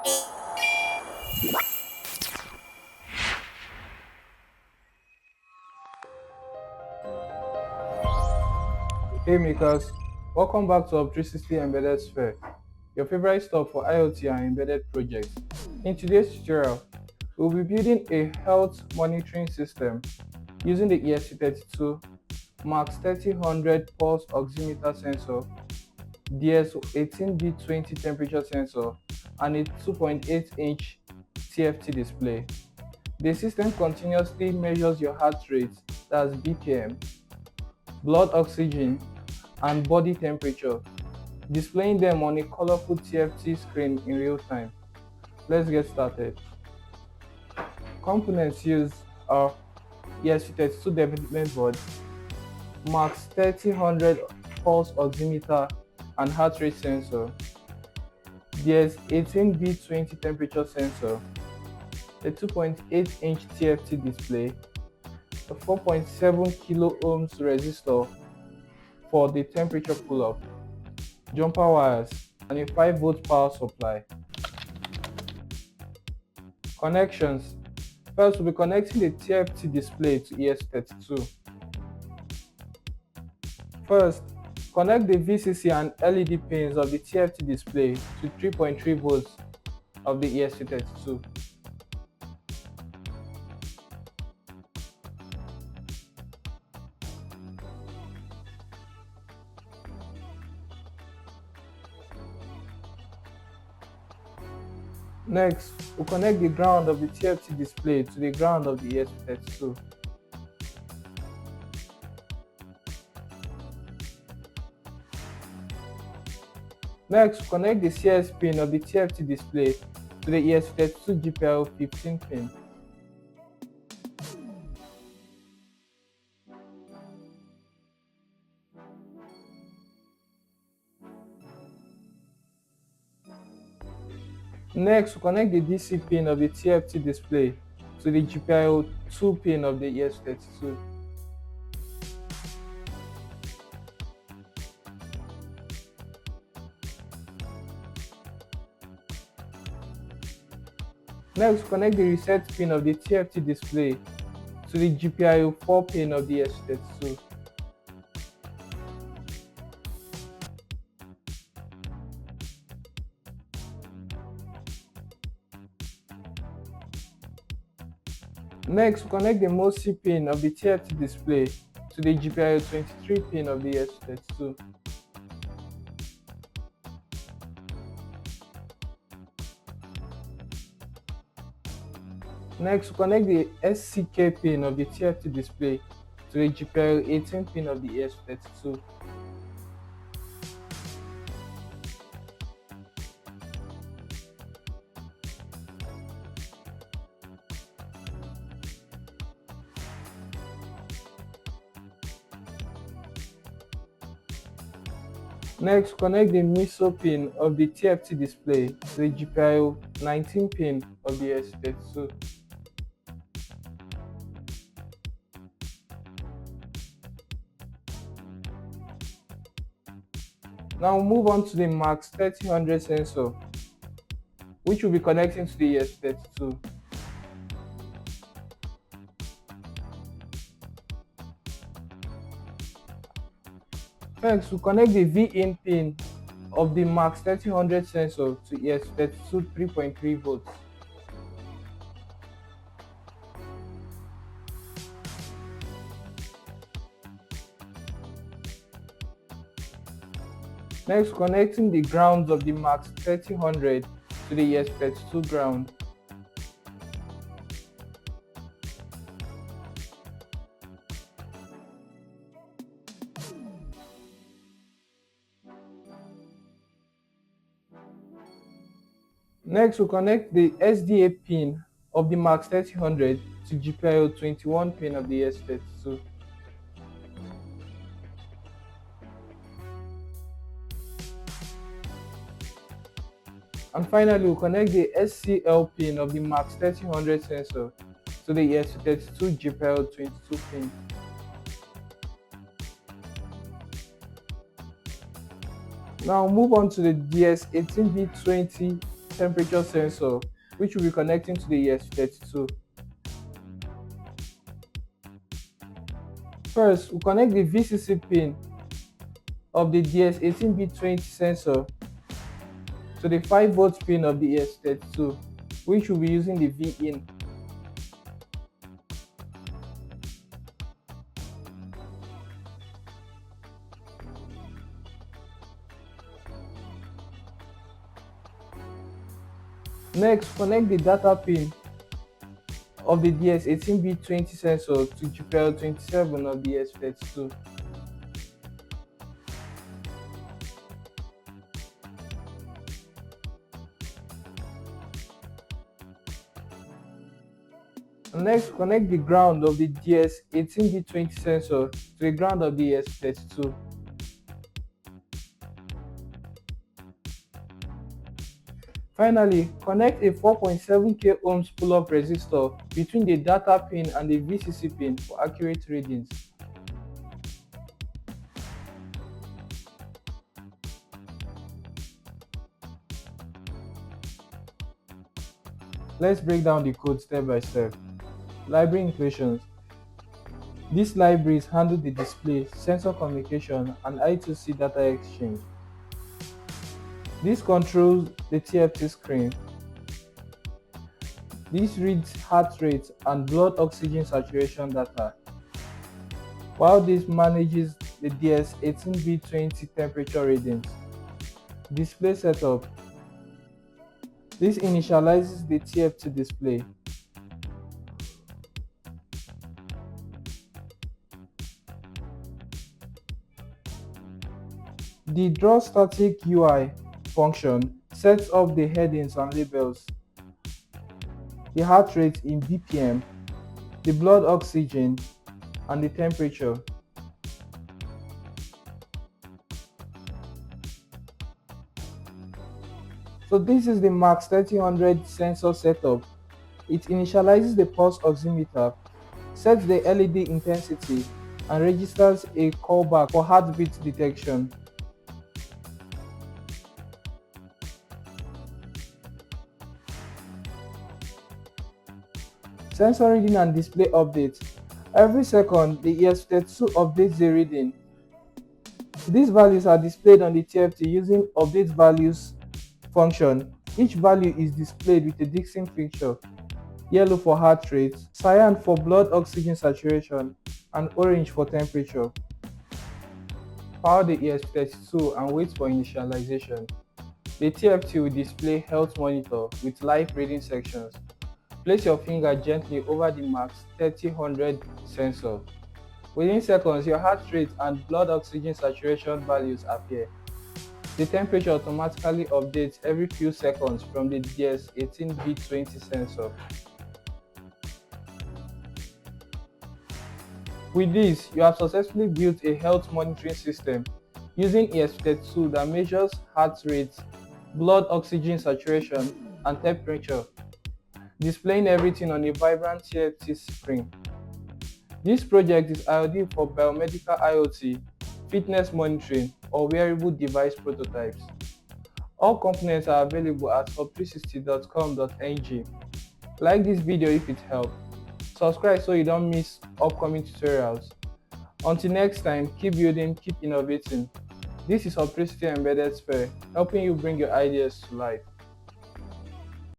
Hey makers, welcome back to HUB360 Embedded Sphere, your favorite stop for IoT and embedded projects. In today's tutorial, we'll be building a health monitoring system using the ESP32 MAX30100 pulse oximeter sensor, DS18B20 temperature sensor, and a 2.8-inch TFT display. The system continuously measures your heart rate, that's BPM, blood oxygen, and body temperature, displaying them on a colorful TFT screen in real time. Let's get started. Components used are ESP32 development board, MAX30100 pulse oximeter and heart rate sensor, DS18B20 temperature sensor, a 2.8-inch TFT display, a 4.7 kilo ohms resistor for the temperature pull-up, jumper wires, and a 5-volt power supply. Connections. First, we'll be connecting the TFT display to ESP32. First, connect the VCC and LED pins of the TFT display to 3.3 volts of the ESP32. Next, we'll connect the ground of the TFT display to the ground of the ESP32. Next, we'll connect the CS pin of the TFT display to the ESP32 GPIO 15 pin. Next, we'll connect the DC pin of the TFT display to the GPIO 2 pin of the ESP32. Next, we'll connect the reset pin of the TFT display to the GPIO 4 pin of the ESP32. Next, we'll connect the MOSI pin of the TFT display to the GPIO 23 pin of the ESP32. Next, we'll connect the SCK pin of the TFT display to the GPIO 18 pin of the ESP32. Next, connect the MISO pin of the TFT display to the GPIO 19 pin of the ESP32. Now move on to the MAX30100 sensor, which will be connecting to the ESP32. First, we'll connect the V-in pin of the MAX30100 sensor to ESP32 3.3 volts. Next, connecting the grounds of the MAX30100 to the ESP32 ground. Next, we'll connect the SDA pin of the MAX30100 to GPIO 21 pin of the ESP32. And finally, we'll connect the SCL pin of the MAX30100 sensor to the ESP32 GPIO 22 pin. Now move on to the DS18B20 temperature sensor, which will be connecting to the ESP32. First, we'll connect the VCC pin of the DS18B20 sensor to the 5V pin of the ESP32, which will be using the V-in. Next, connect the data pin of the DS18B20 sensor to GPL27 of the ESP32. Next, connect the ground of the DS18B20 sensor to the ground of the ESP32. Finally, connect a 4.7K ohms pull-up resistor between the data pin and the VCC pin for accurate readings. Let's break down the code step by step. Library inclusions. These libraries handle the display, sensor communication, and I2C data exchange. This controls the TFT screen. This reads heart rate and blood oxygen saturation data, while this manages the DS18B20 temperature readings. Display setup. This initializes the TFT display. The draw static UI function sets up the headings and labels, the heart rate in BPM, the blood oxygen, and the temperature. So this is the MAX30100 sensor setup. It initializes the pulse oximeter, sets the LED intensity, and registers a callback for heartbeat detection. Sensor reading and display updates. Every second, the ESP32 updates the reading. These values are displayed on the TFT using update values function. Each value is displayed with a Dixon picture: yellow for heart rate, cyan for blood oxygen saturation, and orange for temperature. Power the ESP32 and wait for initialization. The TFT will display health monitor with live reading sections. Place your finger gently over the MAX30100 sensor. Within seconds, your heart rate and blood oxygen saturation values appear. The temperature automatically updates every few seconds from the DS18B20 sensor. With this, you have successfully built a health monitoring system using ESP32 that measures heart rate, blood oxygen saturation, and temperature, displaying everything on a vibrant TFT screen. This project is ideal for biomedical IoT, fitness monitoring, or wearable device prototypes. All components are available at HUB360.com.ng. Like this video if it helped. Subscribe so you don't miss upcoming tutorials. Until next time, keep building, keep innovating. This is HUB360 Embedded Sphere, helping you bring your ideas to life.